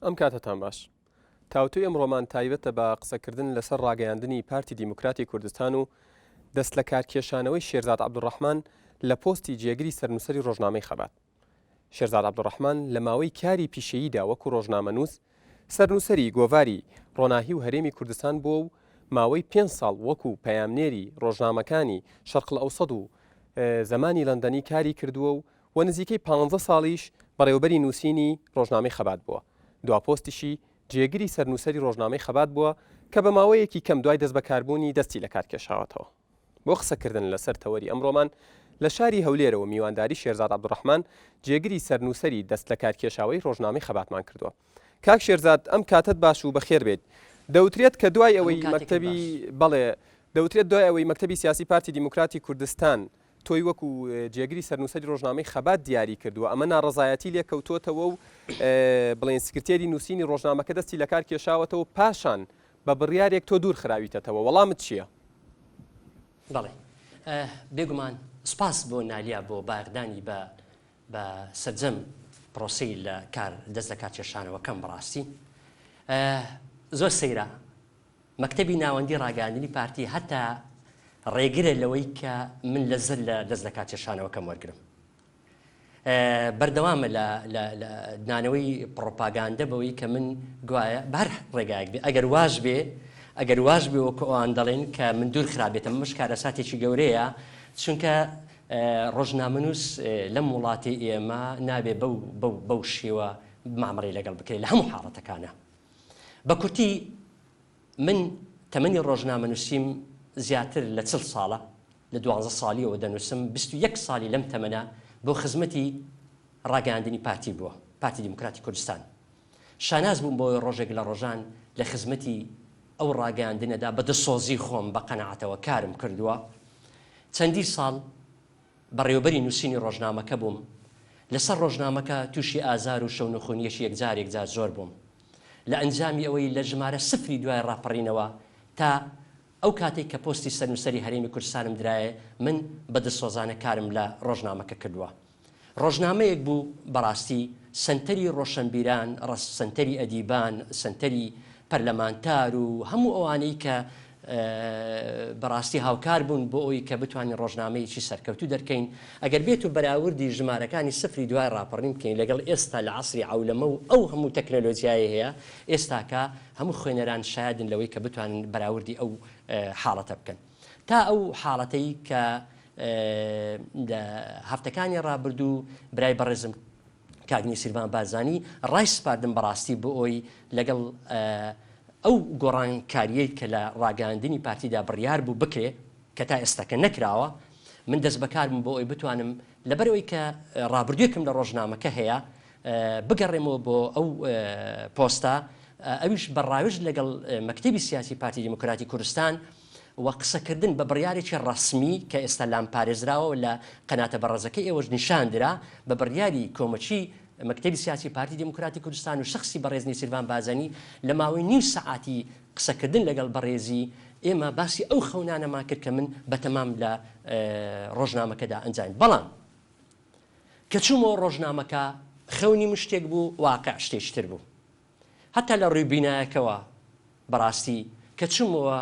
ئەم کاتتان باش. تاوتوی ئەمڕۆمان تایبەتە بە قسەکردن لەسەر ڕاگەیاندنی پارتی دیموکراتی کوردستان و دەست لە کارکێشانەوەی شێرزاد عەبدوڕەحمان لە پۆستی جێگری سەرنووسەری ڕۆژنامەی خەبات. شێرزاد عەبدوڕەحمان لە ماوەی کاری پیشەییدا وەکو ڕۆژنامەنووس سەرنووسەری گۆڤاری ڕۆناهی و هەرێمی کوردستان بووە و ماوەی 5 ساڵ وەکو پەیامنێری ڕۆژنامەکانی شەرق الئەوسەد و زەمانی لەندەنی کاری کردووە و نزیکەی 15 ساڵیش بەڕێوەبەری نووسینی ڕۆژنامەی خەبات بووە. دوا پۆستیشی جێگری سەرنووسەری ڕۆژنامەی خەبات بووە کە بە ماوەیەکی کەم دوای دەست بەکاربوونی دەستی لە کار کێشاوەتەوە. بۆ قسەکردن لەسەر تەوەری ئەمڕۆمان لە شاری هەولێرەوە میوانداری شێرزاد عەبدوڕەحمان جێگری سەرنووسەری دەست لە کارکێشاوەی ڕۆژنامەی خەباتمان کردووە. کاک شێرزاد ئەم کاتت باش و بەخێر بێت. دەوترێت کە دوای ئەوەی مەکتەبی سیاسی پارتی دیموکراتی کوردستان تۆی وەکو جێگری سەرنووسەری ڕۆژنامەی خەبات دیاری کردووە ئەمە ناڕەزایەتی لێکەوتووەتەوە و بڵێن سکرتێری نووسینی ڕۆژنامەکە دەستی لە کار کێشاوەتەوە پاشان بە بڕیارێک تۆ دوور خراویتەوە. وەڵامت چییە؟ بەڵێ بێگومان سپاس بۆ نالیا بۆ باغدانی بە سەرجەم پرۆسی لە کار دەست لە کار کێشانەوەکەم بەڕاستی زۆر سەیرە مەکتەبی ناوەندی ڕاگەاندنی پارتی هەتا ڕێگرە لەوەی کە من لەزر لە دەست لە کار کێشانەوەکەم وەرگرم. بەردەوامە لە دانەوەی پڕۆپاگاندە بەوەی کە من گوایە بەر ڕێگایەک بێ ئەگەر واژ بێ وەکو ئەوان دەڵێن کە من دوور خراپێتم مش کارەساتێکی گەورەیە چونکە ڕۆژنامەنووس لەم وڵاتی ئێمە نابێ بەو شێوە مامەڕێ لەگەڵ بکرێت لە هەموو حاڵەتەکانە. بە کورتی من تەمەنی ڕۆژنامەنووسیم زیاتر لە 40 ساڵە لە 12 ساڵیەوە دەنووسم 21 ساڵی لەم تەمەنە بۆ خزمەتی ڕاگەاندنی پارتی بووە پارتی دیموکراتی کوردستان. شاناز بووم بۆ ڕۆژێک لە ڕۆژان لە خزمەتی ئەو ڕاگەاندنەدا بە دەسۆزی خۆم بە قەنەعەتەوە کارم کردووە. چەندی ساڵ بەڕێوەبەری نووسینی ڕۆژنامەکە بووم. لەسەر ڕۆژنامەکە تووشی ئازار و شەونەخۆنیەشی یەکجار زۆر بووم. لە ئەنجامی ئەوەی لە ژمارە سفری دوای ڕاپەڕینەوە تا ئەو کاتێک کە پۆستی سەرنووسەری هەرێمی کوردستانم درایە من بەدەستسۆزانە کارم لە ڕۆژنامەکە کردووە. ڕۆژنامەیەک بوو بەڕاستی سنتەری ڕۆشنبیران، سنتەری ئەدیبان، سنتەری پەرلەمانتار و هەموو ئەوانەی کە بەڕاستی هاوکار بوون بۆ ئەوی کە بتوانین ڕۆژنامەیەکی سەرکەوتوو دەرکەین. ئەگەر بێت و بەراوردی ژمارەکانی سفری دوای ڕاپەڕین بکەین لەگەڵ ئێستا لە عەسری عەولەمە و ئەو هەموو تەکنۆلۆجیای هەیە ئێستاکە هەموو خوێنەران شایدن لەوەی کە بتوانین بەراوردی ئەو حاڵەتە بکەن. تا ئەو حاڵەتەی کە هەفتەکانی ڕابردوو برای بەڕێزم کاگنی سیروان بارزانی ڕای سپاردم بەڕاستی بۆ ئەوی لەگەڵ ئەو گۆڕانکاریەی کە لە ڕاگەاندنی پارتیدا بڕیار بوو بکرێ کە تا ئێستاکە نەکراوە من دەست بەکارم بۆ ئەوی بتوانم لەبەرەوەی کە ڕابردوویەکم لە ڕۆژنامەکە هەیە بگەڕێمەوە بۆ ئەو پۆستە ئەویش بەڕاوێژ لەگەڵ مەکتەبی سیاسی پارتی دیموکراتی کوردستان و قسەکردن بە بڕیارێکی ڕەسمی کە ئێستا لام پارێزراوە لە قەناتە بەڕێزەکەی ئێوەش نیشاندرا بە بڕیاری کۆمەچی مەکتەبی سیاسی پارتی دیموکراتی کوردستان و شخصی بەڕێزنی سیروان بارزانی لە ماوەی نیم سەعاتی قسەکردن لەگەڵ بەڕێزی ئێمە باسی ئەو خەونانەمان کرد کە من بەتەمام لە ڕۆژنامەکەدا ئەنجام. بەڵام کە چوومەوە ڕۆژنامەکە خەونی من شتێک بوو واقع شتێکتر بوو. هەتا لە ڕووی بینایەکەوە بەڕاستی کە چوومەوە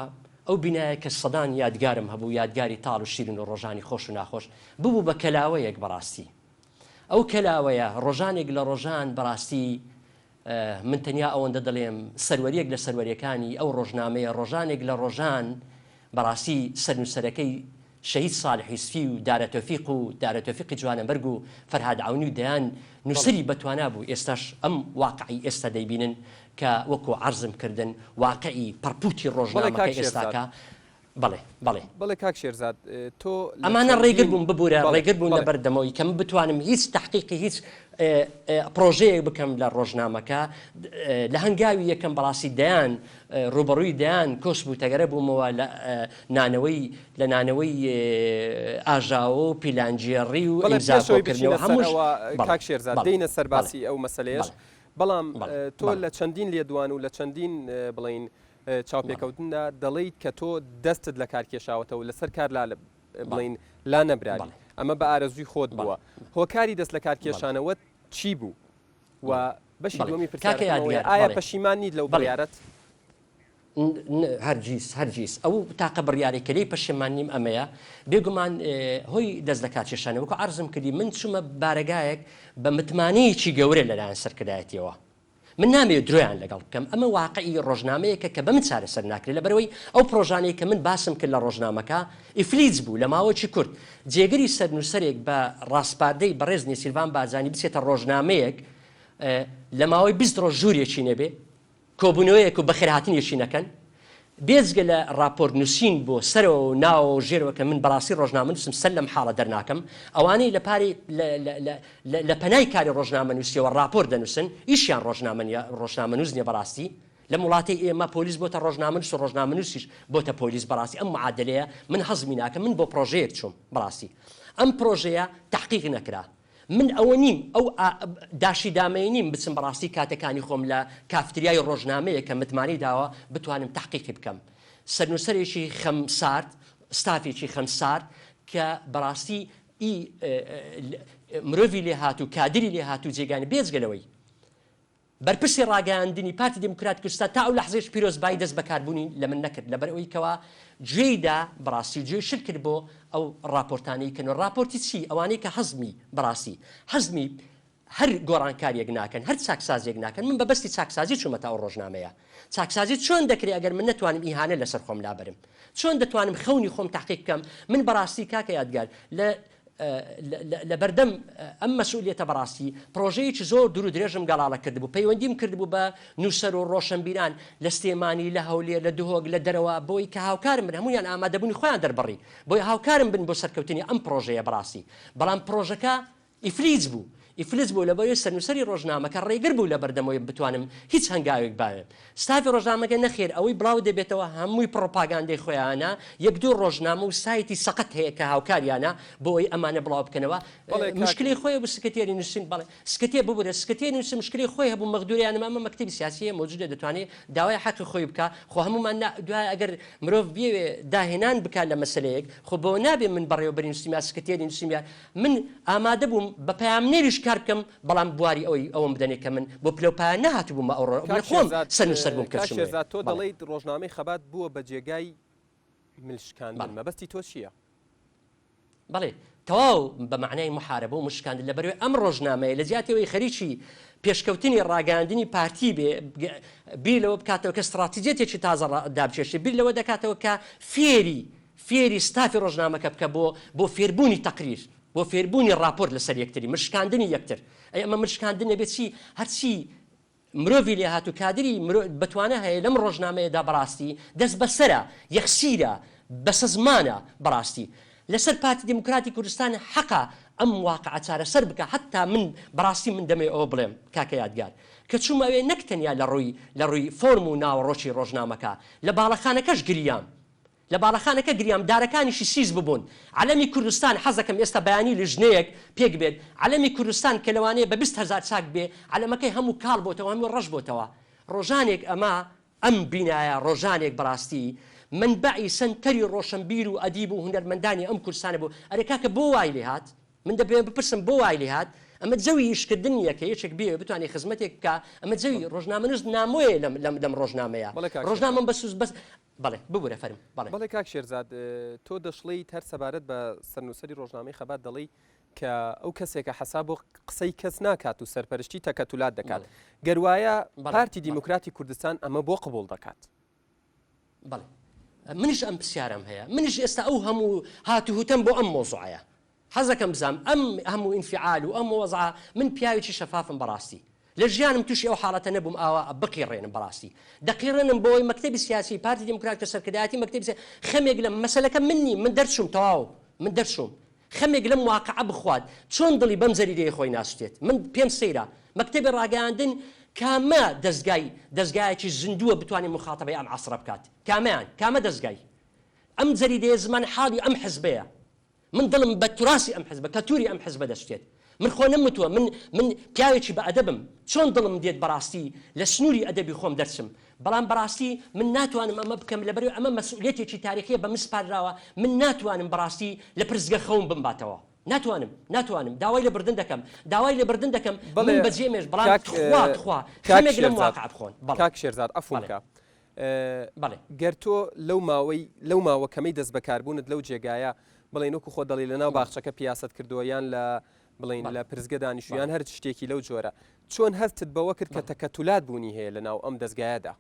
ئەو بینایە کە سەدان یادگارم هەبوو یادگاری تاڵ و شیرین و ڕۆژانی خۆش و ناخۆش ببوو بە کەلاوەیەک بەڕاستی. ئەو کەلاوەیە ڕۆژانێک لە ڕۆژان بەڕاستی من تەنیا ئەوەندە دەڵێم سەروەریەک لە سەروەریەکانی ئەو ڕۆژنامەیە ڕۆژانێک لە ڕۆژان بەڕاستی سەرنووسەرەکەی شەهید ساڵحی سفی و دارەتۆفیق و دارەتۆفیقی جوانەبەرگ و فەرهاد عەونی و دەیان نووسری بەتوانا بوو. ئێستاش ئەم واقعی ئێستا دەیبینن کە وەکو عەرزم کردن واقعی پەرپوتی ڕۆژنامەکە ئێستاکە. بەڵێ کاک شێرزاد تۆ ئەمانە ڕێگر بوون ببوورە ڕێگر بوون لە بەردەمەوەی کە من بتوانم هیچ تحقیقی هیچ پرۆژەیەک بکەم لە ڕۆژنامەکە لە هەنگاوی یەکەم بەڕاستی دەیان ڕوبەڕووی دەیان کۆش بوو تەگەرە بوومەوە لە نانەوەی ئاژاوە و پیلانجیێڕی و ئیمزاکۆکردنەوە هەمووش. کاک شێرزاد دەینە سەرباسی ئەو مەسەلەیەش. بەڵام تۆ لە چەندین لێدوان و لە چەندین بڵین چاوپێکەوتندا دەڵێیت کە تۆ دەستت لە کار کێشاوەتەوە لەسەر کار بڵین لا نەبراری ئەمە بە ئارەزووی خۆت بووە. هۆکاری دەست لە کار کێشانەوە چی بوو و بەشی دووەمی کاکە یادگار، ئایا بەڵێ. پەشیمان نیت لەو بەڵێ. بڕیارەت؟ هەرگیز ئەو تاقە بڕیارێکەکەی پەشیمان نیم ئەمەیە بێگومان هۆی دەست دەکات کێشانە وەکو عەرزم کردی من چوومە بارگایەک بە متمانەیەکی گەورە لەلایەن سەرکردایەتیەوە من نامەوێت درۆیان لەگەڵ بکەم ئەمە واقعی ڕۆژنامەیەکە کە بە من چارەسەر ناکرێت لەبەرەوەی ئەو پرۆژانەی کە من باسم کرد لە ڕۆژنامەکە ئیفلیج بوو لە ماوەی کورد جێگەری سەرنووسەرێک بە ڕاستپاردەی بەڕێزنی سیلڤان بازانی بچێتە ڕۆژنامەیەک لە ماوەی 20 ڕۆژ ژوورێکی نەبێ کۆبوونەوەیەک و بەخێرهاتنیەکی نەکەن بێزگە لە راپۆرت نووسین بۆ سەرەوە و ناوە و ژێرەوە کە من بەڕاستی ڕۆژنامە نووسم سەر لەم حاڵە دەرناکەم ئەوانەی لە پارەی لە پەنای کاری ڕۆژنامە نووسیەوە راپۆر دەنووسن ئیشیان ڕۆژنامە نووس نیە بەڕاستی لە وڵاتی ئێمە پۆلیس بۆتە ڕۆژنامە نووس و ڕۆژنامە نووسیش بۆتە پۆلیس بەڕاستی ئەم معادلەیە من حەزمی ناکەم من بۆ پرۆژەیەک چووم بەڕاستی ئەم پرۆژەیە تحقیق نەکرا من ئەوە نیم ئەو داشی دامەی نیم بچم بەڕاستی کاتەکانی خۆم لە کافتریای ڕۆژنامەیە کە متمانی داوە بتوانم تحقیقی بکەم سەرنووسەرێکی خەمسارد ستافێکی خەمسارد کە بەڕاستی مرۆڤی لێ هات و کادری لێ هات و جێگانی بێزگەلەوەی بەرپرسی ڕاگەاندنی پارتی دموکراتی کوردستان تا ئەو لەحزەیەش پیرۆزبایی دەست بەکاربوونی لە من نەکرد لەبەر ئەوەی کەوا گوێیدا بەڕاستی گوێ شل کرد بۆ ئەو راپۆرتانەی کەن و راپۆرتی چی ئەوانەی کە حەزمی بەڕاستی حەزمی هەر گۆڕانکاریەک ناکەن هەر چاکسازیەک ناکەن من بەبەستی چاکسازی چوومەتە ئەو ڕۆژنامەیە چاکسازی چۆن دەکرێت ئەگەر من نتوانم ئیهانە لەسەر خۆم لابرم چۆن دەتوانم خەونی خۆم تحقیق بکەم من بەڕاستی کاکە یادگار لە بەردەم ئەم مەسئولیەتە بەڕاستی پرۆژەیەکی زۆر دوور و درێژم گەڵاڵە کردبوو پەیوەندیم کردبوو بە نووسەر و ڕۆشنبیران لە سلێمانی لە هەولێر لە دهۆک لە دەرەوە بۆی کە هاوکارم بن هەمویان ئامادەبوونی خۆیان دەربڕی بۆی هاوکارم بن بۆ سەرکەوتنی ئەم پرۆژەیە بەڕاستی بەڵام پرۆژەکە ئیفلیج بوو ئیفلیج بوو لەبەرەوەی سەرنووسەری ڕۆژنامەکە ڕێگر بوو لە بەردەمەوەی بتوانم هیچ هەنگاوێک باوێم ستافی ڕۆژنامەکە نەخێر ئەوەی بڵاو دەبێتەوە هەمووی پڕۆپاگاندەی خۆیانە یەک دوو ڕۆژنامە و سایتی سەقەت هەیە کە هاوکاریانە بۆ ئەوەی ئەمانە بڵاو بکەنەوە مشکلی خۆی بوو سکرتێری نووسین بەڵێ سکرتێر ببوورە سکرتێری نووس مشکلی خۆی هەبوو مەغدوریانە ئەمە مەکتەبی سیاسیە موجودە دەتوانێت داوای حەقی خۆی بکە خۆ هەمومان دوای ئەگەر مرۆڤ بێوێ داهێنان بکات لە مەسلەیەک خۆ بۆ نابێ من بەڕێوەبەری نووسیمیا سکرتێری نووسیمیا من ئامادە بووم بە پەیامنێریش کار بکەم بەڵام بواری ئەوەم بدەنێت کە من بۆ پلەپایان نەهات بوومە ئەو خۆم سەرنووسەر بووم کە تۆ دەڵێیت ڕۆژنامەی خەبات بووە بە جێگای ملشکاندن مەبەستی تۆ چییە؟ بەڵێ تەواو بە معنای محارەبە و مشکاندن لەبەرەوەی ئەم ڕۆژنامەیە لە جیاتەوەی خەریکی پێشکەوتنی ڕاگەاندنی پارتی بێ بیر لەوە بکاتەوە کە استراتیجێتێکی تازە دابچێشێ بیر لەوە دەکاتەوە کە فێری ستافی ڕۆژنامەکە بکە بۆ فێربوونی تەقریر بۆ فێربوونی راپۆرت لەسەر یەکتری مشکاندنی یەکتر ئەمە مشکاندن نەبێت چی هەرچی مرۆڤی لێ هات و کادری بتوانە هەیە لەم ڕۆژنامەیەدا بەڕاستی دەست بەسەرە یەخسیرە بەسە زمانە بەڕاستی لەسەر پارتی دموکراتی کوردستان حەقا ئەم واقعە چارەسەر بکە حتا من بەڕاستی من دەمێ ئەوە بڵێم کاکە یادگار کە چوومەوێ نەک تەنیا لە ڕووی فۆرم و ناوەڕۆکی ڕۆژنامەکە لە باڵەخانەکەش گریام لە باڵەخانەکە گریام دارەکانیشی سیز ببوون عەلەمی کوردستان حەزەکەم ئێستا بەیانی لە ژنەیەک پێک بێت عەلەمی کوردستان کە لەوانەیە بە 20,000 چاک بێ عەلەمەکەی هەموو کاڵ بۆتەوە هەموو ڕەش بۆتەوە ڕۆژانێک ئەمە ئەم بینایە ڕۆژانێک بەڕاستی منبعی سنتەری ڕۆشنبیر و ئەدیب و هونەرمەندانی ئەم کوردستانە بوو ئەرێ کاکە بۆ وای لێ هات من دەبێ بپرسم بۆ وای لێ هات ئەمە جەوی ئیشکردن یەکە یەکێک بێ بتوانێت خزمەتێک بکە ئەمە جەوی ڕۆژنامەنووس نامۆیە لەم ڕۆژنامەیە ڕۆژنامەم بەسوس بەس بەڵێ ببوورە فەرم بەڵێ کاک شێرزاد تۆ دەشڵی هەر سەبارەت بە سەرنووسەری ڕۆژنامەی خەبات دەڵی کە ئەو کەسێکە حەساب بۆ قسەی کەس ناکات و سەرپەرشتی تەکەتولات دەکات گەروایە پارتی دیموکراتی کوردستان ئەمە بۆ قبول دەکات بەڵێ منیش ئەم پرسیارم هەیە منیش ئێستا ئەو هەموو هاتوهوتەم بۆ ئەم مۆزوعەیە حەزەکەم بزانم ئەم هەموو ئینفعال و ئەم وەزعە من پیاوێکی شەفافم بەڕاستی لە ژیانم تووشی ئەو حاڵەتە نەبووم ئاوا بقیڕێنم بەڕاستی دەقیڕێنم بۆی مەکتەبی سیاسی پارتی دیموکرات کە سەرکردایەتی مەکتەبی خەمێک لەم مەسەلەکە منی من دەرچووم تەواو من دەرچووم خەمێک لەم واقعە بخوات چۆن دڵی بەم زەریدەیە خۆی ناسوتێت من پێم سەیرە مەکتەبی ڕاگەاندن کامە دەستگایەکی زیندووە بتوانێت مخاتەبەی ئەم عەسرە بکات کامە دەستگای ئەم جەریدەیە زمان حاڵی ئەم حزبەیە من دڵم بە توراسی ئەم حزبە کە تووری ئەم حزبە دەستێت من خۆ نەمتووە من پیاوێکی بە ئەدەبم چۆن دڵم دێت بەڕاستی لە سنووری ئەدەبی خۆم دەرچم بەڵام بەڕاستی من ناتوانم ئەمە بکەم لەبەرەوەی ئەمە مەسئولیەتێکی تاریخیە بە من سپاردراوە من ناتوانم بەڕاستی لە پرزگە خەوم بمباتەوە ناتوانم داوای لە بردن دەکەم من بەجێمێش بەڵام خوا خەمێک لەم واقع بخۆن کاک شێرزاد ئەفۆمکە گەر تۆ لەو ماوە کەمەی دەست بەکاربوونت لەو جێگایە بڵێن وەکو خۆ دەڵی لەناو باخچەکە پیاست کردووە یان لە بڵین لە پرزگە دانیشتویان هەر شتێکی لەو جۆرە چۆن هەستت بەوە کرد کە تەکەتولات بوونی هەیە لەناو ئەم دەستگایەدا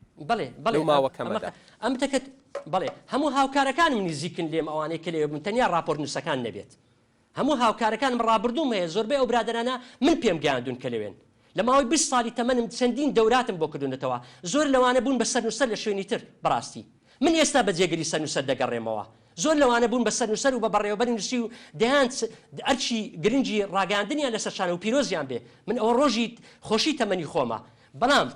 لەو ماوە کەمەدا ئەم تەکەت بڵێ هەموو هاوکارەکانم نزیکن لێم ئەوانەی کە لێ بوون تەنیا راپۆرت نووسەکان نەبێت هەموو هاوکارەکانم ڕابردووم هەیە زۆربەی ئەو برادرانە من پێم گەیاندون کە لەوێن لە ماوەی 20 ساڵی تەمەنم چەندین دەوراتم بۆ کردوونەتەوە زۆر لەوانە بوون بە سەرنووسەر لە شوێنی تر بەڕاستی من ئێستا بە جێگەری سەرنووسەر دەگەڕێمەوە زۆر لەوانە بوون بە سەرنووسەر و بە بەڕێوەبەری نووسی و دەیان ئەرچی گرنگی ڕاگەاندنیان لەسەر شانە و پیرۆزیان بێ من ئەوە ڕۆژی خۆشی تەمەنی خۆمە بەڵام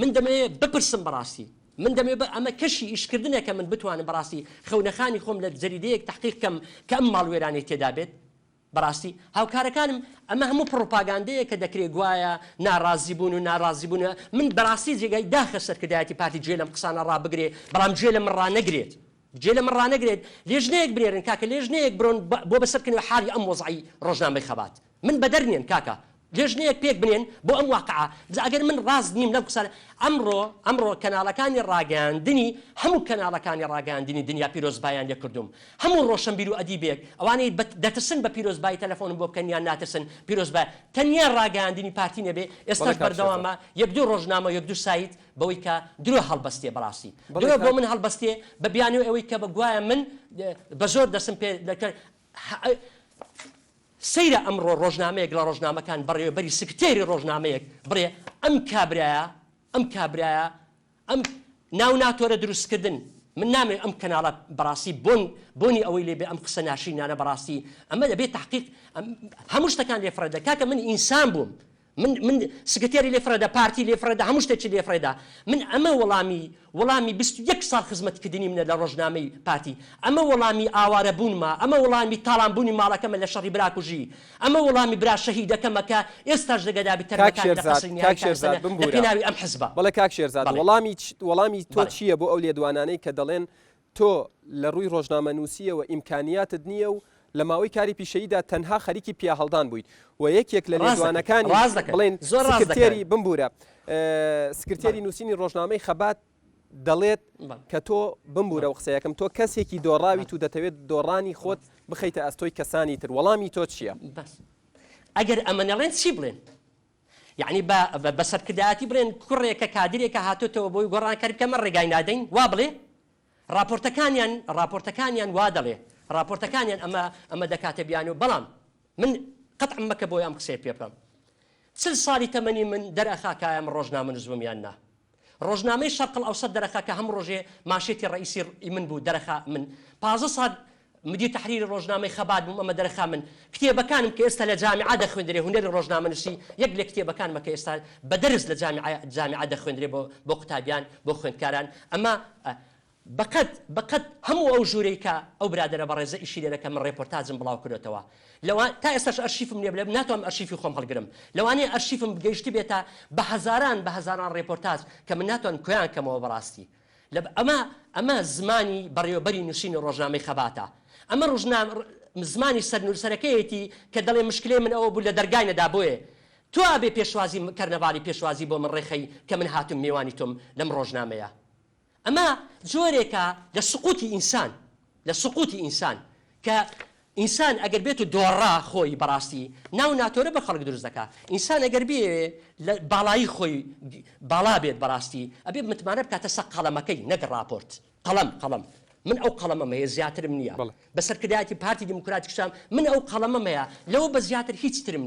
من دەمەوێت بپرسم بەڕاستی من دەمێ ئەمە کەشی ئیشکردنێکە من بتوانم بەڕاستی خەونەخانی خۆم لە جەریدەیەک تحقیق کەم کە ئەم ماڵوێرانی تێدا بێت بەڕاستی هاوکارەکانم ئەمە هەموو پڕۆپاگاندەیە کە دەکرێت گوایە ناڕازی بوون و ناڕازی بوون من بەڕاستی جێگای داخە سەرکردایەتی پارتی گوێ لەم قسانە ڕابگرێ بەڵام گوێ لە من ڕانەگرێت گوێ لە من ڕانەگرێت لێژنەیەک برێرن کاکە لێژنەیەک برۆن بۆ بەسەرکردنەوە حالی ئەم وەزعی ڕۆژنامەی خەبات من بەدەرنێن کاکە لێژنەیەک پێک بنێن بۆ ئەم واقعە ئەگەر من ڕاز نیم لەم قسانە ئەمڕۆ کەناڵەکانی ڕاگەاندنی هەموو کەناڵەکانی ڕاگەاندنی دنیا پیرۆزبایان لێ کردوم هەموو ڕۆشنبیر و ئەدیبێک ئەوانەی دەترسن بە پیرۆزبایی تەلەفۆنم بۆ بکەنیان ناترسن پیرۆزبای تەنیا ڕاگەاندنی پارتی نەبێ ئێستاش بەردەوامە یەک دوو ڕۆژنامە یەک دوو سایت بەوەی کە درۆ هەڵبەستێ بەڕاستی درۆ بۆ من هەڵبەستێ بە بیانوی ئەوەی کە بەگوایە من بە زۆر دەسم پێ سەیرە ئەمڕۆ ڕۆژنامەیەک لە ڕۆژنامەکان بەڕێوەبەری سکرتێری ڕۆژنامەیەک بڕێ ئەم کابرایە ئەم ناو ناتۆرە دروستکردن من نامێ ئەم کەناڵە بەڕاستی بۆنی ئەوەی لێبێ ئەم قسە ناشرینانە بەڕاستی ئەمە دەبێت تحقیق هەموو شتەکان لێفرەدە کاکە من ئینسان بووم من سکرتێری لێفرەدە پارتی لێفرەدە هەموو شتێکی لێفرەدا من ئەمە وەڵامی 21 ساڵ خزمەتکردنی منە لە ڕۆژنامەی پارتی ئەمە وەڵامی ئاوارەبوونمە ئەمە وەڵامی تاڵانبوونی ماڵەکەمە لە شەڕی براکوژی ئەمە وەڵامی برا شەهیدەکەمە کە ئێستاش دەگەدابی تەرەکان لە پێناوی ئەم حزبە بەڵێ کاک شێرزاد وەڵامی تۆ چییە بۆ ئەو لێدوانانەی کە دەڵێن تۆ لە ڕووی ڕۆژنامە نووسیەوە ئیمکانیاتت نییە و لە ماوەی کاری پیشەییدا تەنها خەریکی پیا هەڵدان بوویت و یەکێک لە لێدوانەکانی بڵێن سکرتێری بمبورە سکرتێری نووسینی ڕۆژنامەی خەبات دەڵێت کە تۆ بمبورە و قسەیەکەم تۆ کەسێکی دۆڕاویت و دەتەوێت دۆڕانی خۆت بخەیتە ئەستۆی کەسانی تر وەڵامی تۆ چییە؟ ئەگەر ئەمە نەڵێن چی بڵێن؟ یعنی بە سەرکردایەتی بڵێن کوڕێکە کادرێکە هاتوتەوە بۆی گۆڕانکاری بکەمە ڕێگای نادەین وا بڵێ راپۆرتەکانیان وا دەڵێ راپۆرتەکانیان ئەمە دەکاتە بیان و بەڵام من قەتعم مەکە بۆی ئەم قسەی پێ بکەم 40 ساڵی تەمەنی من دەرەخاکایە من ڕۆژنامە نووسوومیان نا ڕۆژنامەی شەرق الئەوسەد دەرەخاکە هەم ڕۆژێ ماشێتی ڕئیسی من بوو دەرەخا من 15 ساڵ مدیر تحریری ڕۆژنامەی خەبات بووم ئەمە دەرەخا من کتێبەکانم کە ئێستا لە جامعە دەخوێندرێ هونەری ڕۆژنامە نووسی یەک لە کتێبەکانمە کە ئێستا بەدەرز لە جامعە دەخوێندرێ بۆ قوتابیان بۆ خوێندکاران ئەمە بەقەت هەموو ئەو ژوورەی کە ئەو برادرە بەڕێزە ئیشی لێرەکە من ڕێپۆرتاجم بڵاو کردێتەوە تا ئێستاش ئەرشیفم لێ بڵێ ناتوانم ئەرشیفی خۆم هەڵگرم لەوانەیە ئەرشیفم گەیشتی بێتە بە هەزاران ڕێپۆرتاج کە من ناتوانم کۆیان کەمەوە بەڕاستی ئەمە زمانی بەڕێوەبەری نووسینی ڕۆژنامەی خەباتە ئەمە زمانی سەرنووسەرەکەیەتی کە دەڵێ مشکلەی من ئەوە بوو لە دەرگای نەدا بۆیە تو ئابێ پێشوازی کەرنەڤالی پێشوازی بۆ من ڕێخەی کە من هاتم میوانی تۆم لەم ڕۆژنامەیە ئەمە جۆرێکە لە سقوتی ئینسان کە ئینسان ئەگەر بێت و دۆڕا خۆی بەڕاستی ناو ناتۆرە بە خەڵک دروست دەکات ئینسان ئەگەر بێ لە باڵایی خۆی باڵا بێت بەڕاستی ئەبێ متمانە بکاتە سەق قەڵەمەکەی نەک راپۆرت قەڵەم من ئەو قەڵەمەمەیە زیاترم نییە بە سەرکردایەتی پارتی دیموکراتی کوردستان من ئەو قەڵەمەمەیە لەوە بە زیاتر هیچ ترم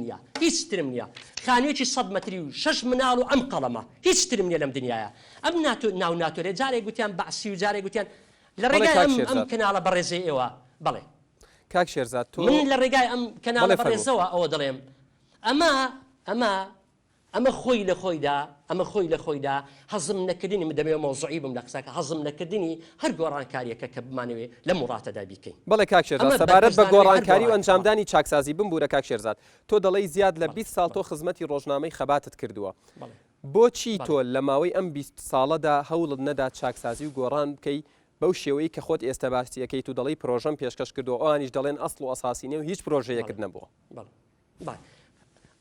نییە خانوێکی 100 مەتری و 6 مناڵ و ئەم قەڵەمە هیچ ترم نییە لەم دنیاە ئەم ناو ناتۆرێ جارێک گوتیان بەعسی و جارێک گوتیان لە ڕێگای ئەم کەناڵە بەڕێزەی ئێوە بەڵێ کاک شێرزاد تۆ من لە ڕێگای ئەم کەناڵە بەڕێزەوە ئەوە دەڵێم ئەمە خۆی لە خۆیدا هەزم نەکردنی من دەمێ مۆزوعی بم لە قسەکە هەزم نەکردنی هەر گۆڕانکاریەکە کە بمانەوێ لە مڕاتەدا بیکەین بەڵێ کاک شێرزاد سەبارەت بە گۆڕانکاری و ئەنجامدانی چاکسازی بمبورە کاک شێرزاد تۆ دەڵێی زیاد لە 20 ساڵ تۆ خزمەتی ڕۆژنامەی خەباتت کردووە بۆچی تۆ لە ماوەی ئەم 20 ساڵەدا هەوڵت نەدا چاکسازی و گۆڕان بکەی بەو شێوەیە کە خۆت ئێستا باسیەکەیت و دەڵی پرۆژەم پێشکەش کردو ئەوانیش دەڵێن ئەسڵ و ئەساسینە و هیچ پرۆژەیەکت نەبووە.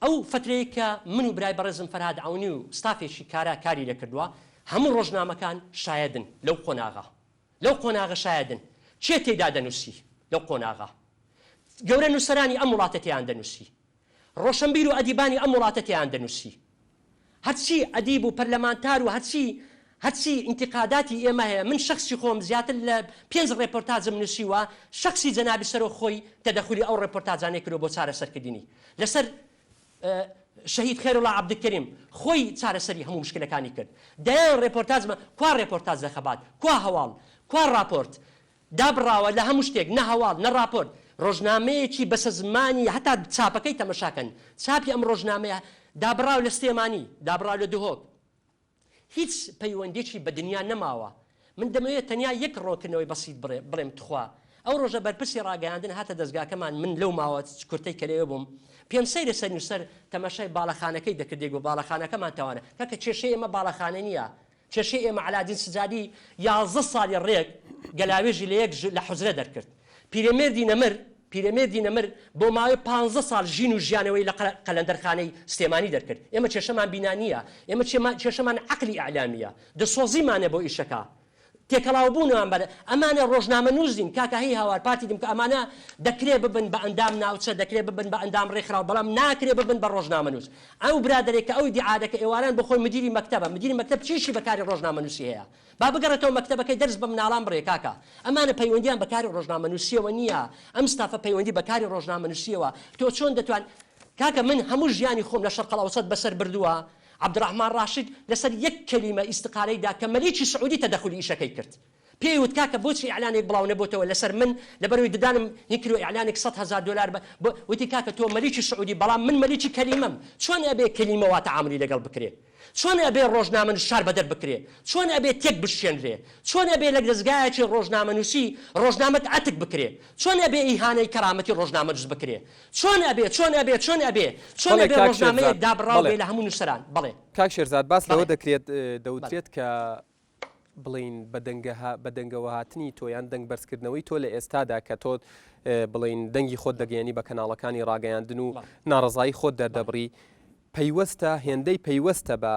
ئەو فترەیە کە من و برای بەڕێزم فەرهاد عەونی و ستافێکی کاری لێکردووە هەموو ڕۆژنامەکان شایەدن لەو قۆناغا شایەدن چێ تێدا دەنووسی لەو قۆناغا گەورە نووسەرانی ئەم وڵاتە تێیان دەنووسی ڕۆشنبیر و ئەدیبانی ئەم وڵاتە تێیان دەنووسی هەرچی ئەدیب و پەرلەمانتار و هەرچی ئینتقاداتی ئێمە هەیە من شخصی خۆم زیاتر لە 5 ڕێپۆرتاژم نووسیوە شخصی جەنابی سەرۆ خۆی تەدەخولی ئەو ڕێپۆرتاژانەی کردو بۆ چارەسەرکردنی لەسەر شەهید خێرڵا عەبدولکەریم خۆی چارەسەری هەموو مشکلەکانی کرد دەیان ڕێپۆرتاژمە کوا ڕێپۆرتاژ دەخەبات کوا هەواڵ کوا راپۆرت دابراوە لە هەموو شتێک نە هەواڵ نە راپۆرت ڕۆژنامەیەکی بەسە زمانی هەتا چاپەکەی تەمەشاکەن چاپی ئەم ڕۆژنامەیە دابراو لە سلێمانی دابراو لە دهۆک هیچ پەیوەندێکی بە دنیا نەماوە من دەمەوێت تەنیا یەک ڕۆکردنەوەی بەسیط بڵێم تخوا ئەو ڕۆژە بەرپرسی ڕاگەیاندن هاتە دەستگاکەمان من لەو ماوە کورتەی کە لێوە بووم پێم سەیرە سەر نووسەر تەماشای باڵەخانەکەی دەکردێک و باڵەخانەکەمان تەوانە کاکە کێشەی ئێمە باڵەخانە نییە کێشەی ئێمە عەلادین سجادی 11 ساڵی ڕێک گەلاوێژی لە حوزرە دەرکرد پیرەمێردی نەمر بۆ ماوەی 15 ساڵ ژین و ژیانەوەی لە قەلەندەرخانەی سلێمانی دەرکرد ئێمە کێشەمان بینانیە ئێمە کێشەمان عەقلی ئەعلامیە دەسۆزیمانە بۆ ئیشەکە تێکەڵاوبوونەوەمان بەدە ئەمانە ڕۆژنامە نووسین کاکە هەی هاوار پارتی دیم کە ئەمانە دەکرێ ببن بە ئەندام ناوچە دەکرێ ببن بە ئەندام ڕێکخراو بەڵام ناکرێ ببن بە ڕۆژنامە نووس ئەو برادەرێک کە ئەو دیعادەکە ئێواران بخۆی مدیری مەکتەب چیشی بەکاری ڕۆژنامە نووسی هەیە با بگەڕێتەوە مەکتەبەکەی دەرس بە مناڵان بڕێ کاکە ئەمانە پەیوەندیان بەکاری ڕۆژنامە نووسیەوە نییە ئەم ستافە پەیوەندی بەکاری ڕۆژنامە نووسیەوە تۆ چۆن دەتوان کاکە من هەموو ژیانی خۆم لە شەرق ئەڵەوسەت بەسەر بردووە عەبدوڕەحمان ڕاشید لەسەر یەک کەلیمە ئیستقالەیدا کە مەلیکی سعودی تەدەخولی ئیشەکەی کرد پێیوت کاکە بۆچی ئیعلانێک بڵاو نەبووتەوە لەسەر من لەبەرەوەی ددانم هیکرۆ ئیعلانێک 100,000 دلار وتی کاکە تۆ مەلیکی سعودی بەڵام من مەلیکی کەلیمەم چۆن ئەبێ کەلیمەوە تەعاملی لەگەڵ بکرێ چۆن ئەبێ ڕۆژنامە شار بەدەر بکرێ چۆن ئەبێ تێک بشێنرێ چۆن ئەبێ لە دەستگایەکی ڕۆژنامە نووسی ڕۆژنامەت ئەتک بکرێ چۆن ئەبێ ئیهانەی کەرامەتی ڕۆژنامە دروست بکرێ چۆن ئەبێ ڕۆژنامەیەک دابڕاو بێ لە هەموو نووسەران بڵێ کاک شێرزاد باس لەوە دەکرێت دەوترێت کە بڵین بە دەنگەوە هاتنی تۆ یان دەنگ بەرزکردنەوەی تۆ لە ئێستادا کە تۆ بڵین دەنگی خۆت دەگەیەنی بە کەناڵەکانی ڕاگەیاندن و ناڕزایی خۆت دەردەبڕی پەیوەستە هێندەی پەیوەستە بە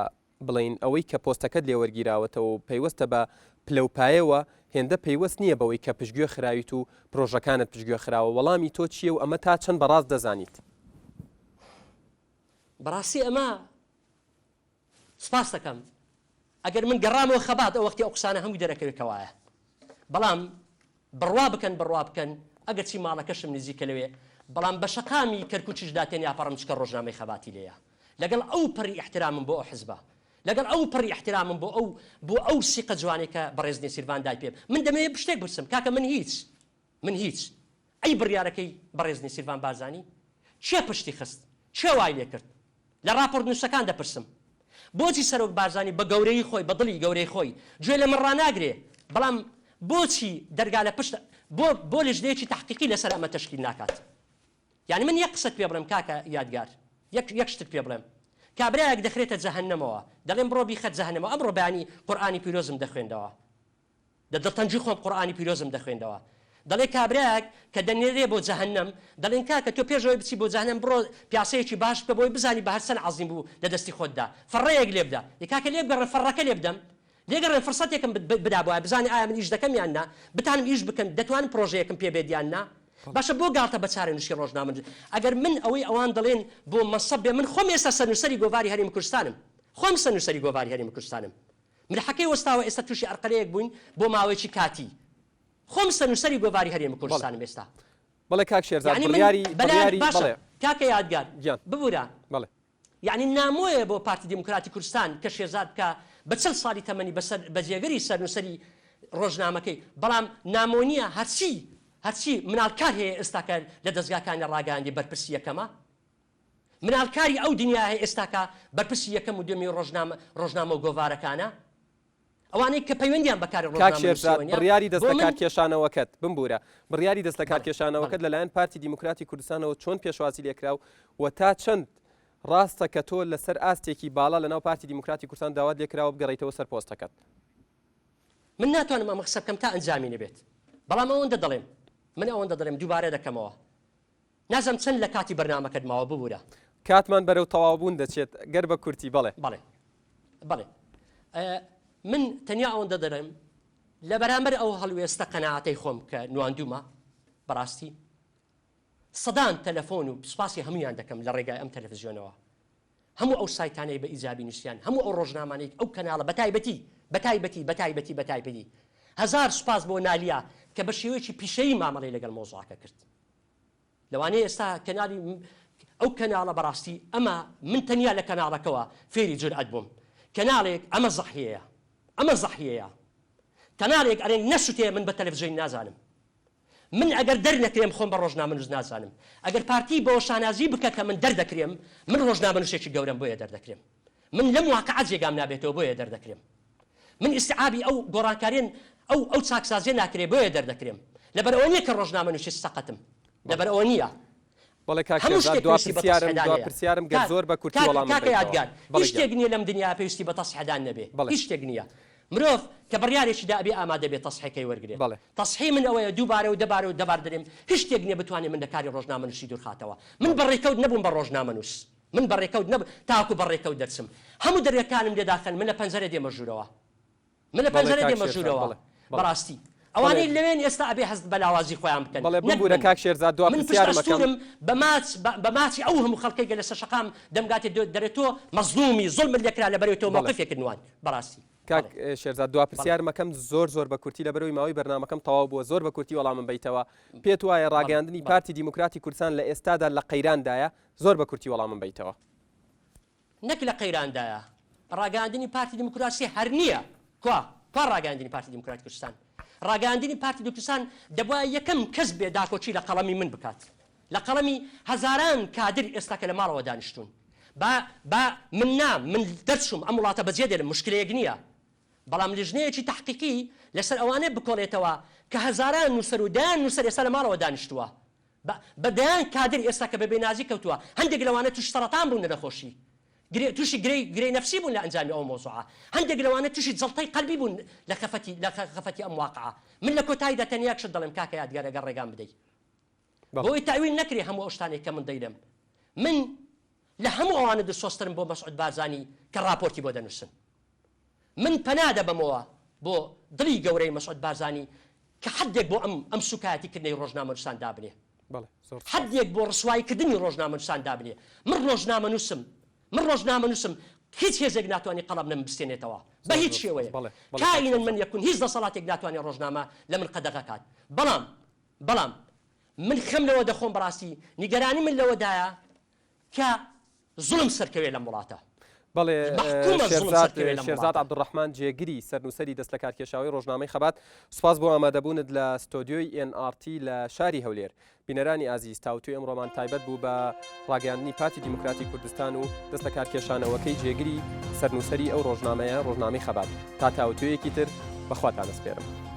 بڵین ئەوەی کە پۆستەکەت لێ وەرگیراوەتەوە و پەیوەستە بە پلەپایەوە هێندە پەیوەست نییە بەوەی کە پشتگوێ خراویت و پرۆژەکانت پشتگوێ خراوە وەڵامی تۆ چییە و ئەمە تا چەند بەڕاست دەزانیت بەڕاستی ئەمە سپاس دەکەم ئەگەر من گەڕامەوە خەبات ئەو وەختی ئەو قسانە هەمووی دەرەکەوێتەوەیە بەڵام بڕوا بکەن ئەگەر چی ماڵەکەشم نزیکە لەوێ بەڵام بە شەقامی کەرکوچیش داتێن یاپەڕم چکە ڕۆژنامەی خەباتی لێیە لەگەڵ ئەو پڕی احترامم بۆ ئەو حزبە لەگەڵ ئەو پڕی احترامم بۆ ئەو سیقە جوانێک کە بەڕێزنی سیروان دای پێ من دەمەوێت شتێک برسم کاکە من هیچ ئەی بڕیارەکەی بەڕێزنی سیروان بارزانی چێ پشتی خست چێ وای لێ کرد لە راپۆرت نووسەکان دەپرسم بۆچی سەرۆک بارزانی بە گەورەی خۆی بە دڵی گەورەی خۆی گوێ لە من ڕناگرێ بەڵام بۆچی دەرگا لە پشت بۆ لەژدەیەکی تحقیقی لەسەر ئەمە تەشکیل ناکات یعنی من یەک قسەت پێ بڵێم کاکە یادگار یەک شتت پێ بڵێم کابراایەک دەخرێتە جەهەنەمەوە دەڵێم بڕۆ بیخەت جەهەنەمەوە ئەمڕۆ بەیانی قورئانی پیرۆزم دەخوێندەوە دەتەنجی خۆم قورئانی پیرۆزم دەخوێندەوە دەڵێ کابراایەک کە دەنێرێ بۆ جەهەنەم دەڵێن کاکە تۆ پێشەوەی بچی بۆ جەهەنەم بڕۆ پیاسەیەکی باش بکە بۆی بزانی بە هەر چەند عەزیم بوو لە دەستی خۆتدا فەڕەیەک لێ بدە کاکە لێ بگەڕێ فەڕەکە لێ بدەم لێگەڕێن فرسەتێکم بدا بۆ بزانانی ئایا من ئیش دەکەم یان نا بتانم ئیش بکەم دەتوانم پرۆژەیەکم پێ بێت یان نا باشە بۆ گاڵتە بە چارە نووسی ڕۆژنامە ئەگەر من ئەوەی ئەوان دەڵێن بۆ مەسەب بێ من خۆم ئێستا سەرنووسەری گۆڤاری هەرێمی کوردستانم خۆم سەرنووسەری گۆڤاری هەرێمی کوردستانم من حەقەی وەستاوە ئێستا تووشی ئەرقەلەیەک بووین بۆ ماوەیەکی کاتی خۆم سەرنووسەری گۆڤاری هەرێمی کوردستانم ئێستا بەڵێ کاک شێرزاد بڕیاری باشە کاکە یادگار ببوورە بەڵێ یعنی نامۆیە بۆ پارتی دیموکراتی کوردستان کە شێرزاد بکە بە چەند ساڵی تەمەنی بە جێگەری سەرنووسەری ڕۆژنامەکەی بەڵام نامۆنیە هەرچی مناڵکار هەیە ئێستاکە لە دەستگاکانی ڕاگەیاندی بەرپرسی یەکەمە مناڵکاری ئەو دنیا هەیە ئێستاکە بەرپرسی یەکەم و دوێمی ڕۆژنامە و گۆڤارەکانە ئەوانەی کە پەیوەندیان بەکاری ڕۆژنامە بڕیاری دەست لە کارکێشانەوەکەت بمبورە بڕیاری دەست لە کارکێشانەوەکەت لەلایەن پارتی دیموکراتی کوردستانەوە چۆن پێشواسی لێکراو و تا چەند ڕاستە کە تۆ لەسەر ئاستێکی باڵا لەناو پارتی دیموکراتی کوردستان داوات لێکراوە بگەڕیتەوە سەر پۆستەکەت من ناتوانم ئەمە قسە بکەم تا ئەنجامی نەبێت بەڵام ئەوەندە دەڵێم من ئەوەندە دەڵێم دووبارە دەکەمەوە نازەم چەند لە کاتی بەرنامەکەت ماوە ببوورە کاتمان بەرەو تەواوبوون دەچێت گەر بە کورتی بەڵێ من تەنیا ئەوەندە دەڵێم لە بەرامبەر ئەو هەڵوێستە قەناعەتەی خۆم کە نواندومە بەڕاستی سەدان تەلەفۆن و سوپاسی هەمویان دەکەم لە ڕێگای ئەم تەلەڤیزیۆنەوە هەموو ئەو سایتانەی بە ئیجابی نووسیان هەموو ئەو ڕۆژنامانەی ئەو کەناڵە بەتایبەتی هەزار سوپاس بۆ نالیا کە بە شێوەیەکی پیشەیی مامەڵەی لەگەڵ مۆزوعەکە کرد لەوانەیە ئێستا کەناڵی ئەو کەناڵە بەڕاستی ئەمە من تەنیا لە کەناڵەکەەوە فێری جورئەت بووم کەناڵێک ئەمە زەحیەیە کەناڵێک ئەرێن نەسووتێ من بە تەلەڤیزیۆن نازانم من ئەگەر دەرنەکرێم خۆم بە ڕۆژنامەنووس نازانم ئەگەر پارتی بۆ شانازی بکە کە من دەردەکرێم من ڕۆژنامەنووسێکی گەورەم بۆیە دەردەکرێم من لەم واقعەت جێگام نابێتەوە بۆیە دەردەکرێم من ئیستیعابی ئەو گۆڕانکاریان ئەو چاکسازیە ناکرێ بۆیە دەردەکرێم لەبەر ئەوە نییە کە ڕۆژنامەنووسی سەقەتم لەبەر ئەوە نییە بەڵێ دوا پرسیارم گەر زۆر بە کورتی وەڵام کاکە یادگار هیچ شتێک نییە لەم دنیا پێویستی بە تەسحیدان نەبێ هیچ شتێک نییە مرۆڤ کە بڕیارێکی دابێ ئامادە بێت تەسحیەکەی وەرگێت تەسحی من ئەوەیە دووبارە و دەبار دەرێم هیچ شتێک نییە بتوانێت من لە کاری ڕۆژنامەنووسی دوورخاتەوە من بەڕێکەوت نەبووم بە ڕۆژنامەنووس من بەڕێکەوت نەبوو تاکو بەڕێکەوت دەرچم هەموو دەرەکانم لێداخەن من لە پەنجەرە دێمە ژوورەوە بەڕاستی ئەوانەی لەوێن ئێستا ئەبێ هەست بەلاوازی خۆیان بکەن بەڵێ ببوورە کاک شێرزاد دوا پرسیارم بە ماچی ئەو هەموو خەڵکەی لە شەقام دەمگاتی دەرێتۆ مەزلومی زوڵم لێکرا لەبەرەوەی تۆ موقفێکردنوان بەڕاستی کاک شێرزاد دوا پرسیارمەکەم زۆر بە کورتی لەبەرەوەی ماوەی بەرنامەکەم تەواو بووە زۆر بە کورتی وەڵامم بیتەوە پێت وایە ڕاگەاندنی پارتی دیموکراتی کوردستان لە ئێستادا لە قەیراندایە زۆر بە کورتی وەڵامم بیتەوە نەک لە قەیراندایە ڕاگەاندنی پارتی دیموکراسی هەر نییە کوا ڕاگەاندنی پارتی دیموکراتی کوردستان ڕاگەاندنی پارتی کوردستان دەبووە یەکەم کەس بێ داکۆچی لە قەڵەمی من بکات لە قەڵەمی هەزاران کادر ئێستا کە لە ماڵەوە دانیشتون من دەرچوم ئەم وڵاتە بەجێ دێنم مشکلەیەک نییە بەڵام لیژنەیەکی تحقیقی لەسەر ئەوانەیە بکۆڵێتەوە کە هەزاران نووسەر و دایان نووسەر ئێستا لە ماڵەوە دانیشتووە بە دایان کادر ئێستا کە بە بێنازی کەوتووە هەندێک لەوانە توش سەرەتان بوون لە نەخۆشی تووشی گرەی نەفسی بوون لە ئەنجامی ئەو مۆزوعە هەندێک لەوانە تووشی جەڵتەی قەلبی بوون لە خەفەتی ئەم واقعە من لە کۆتاییدا تەنیا کشت دەڵێم کاکە یادگار ئەگەر ڕێگام بدەیت بۆی تاویل نەکرێ هەموو ئەو شتانێک کە من دەیدەم من لە هەموو ئەوانە دەسۆسترم بۆ مەسعود بارزانی کە راپۆرتی بۆ دەنووسن من پەنا دەبەمەوە بۆ دڵی گەورەی مەسعود بارزانی کە حدێک بۆ ئەم سوکایەتیکردنەی ڕۆژنامەنووسان دابنێ حدێک بۆ ڕسواییکردنی ڕۆژنامەنووسان دابنێ من ڕۆژنامەنووسم هیچ هێزێک ناتوانانی قەڵەم لەم بستێنێتەوە بە هیچ شێوەیە کائینن من یەکون هیچ دەسەڵاتێک ناتوانێت ڕۆژنامە لە من قەدەغەکات بەڵام من خەم لەوە دەخۆم بەڕاستی نیگەرانی من لەوەدایە کە زوڵم سەرکەوێ لەم وڵاتە بەڵێ شێرزاد عەبدوڕەحمان جێگری سەرنووسەری دەست لە کارکێشاوی ڕۆژنامەی خەبات سوپاس بۆ ئامادەبوونت لە ستۆدیۆی NRT لە شاری هەولێر بینەرانی ئازیز تاوتوی ئەمڕۆمان تایبەت بوو بە ڕاگەاندنی پارتی دیموکراتی کوردستان و دەست لە کارکێشانەوەکەی جێگری سەرنووسەری ئەو ڕۆژنامەیە ڕۆژنامەی خەبات تا تاوتویەکی تر بەخواتان دەسپێرم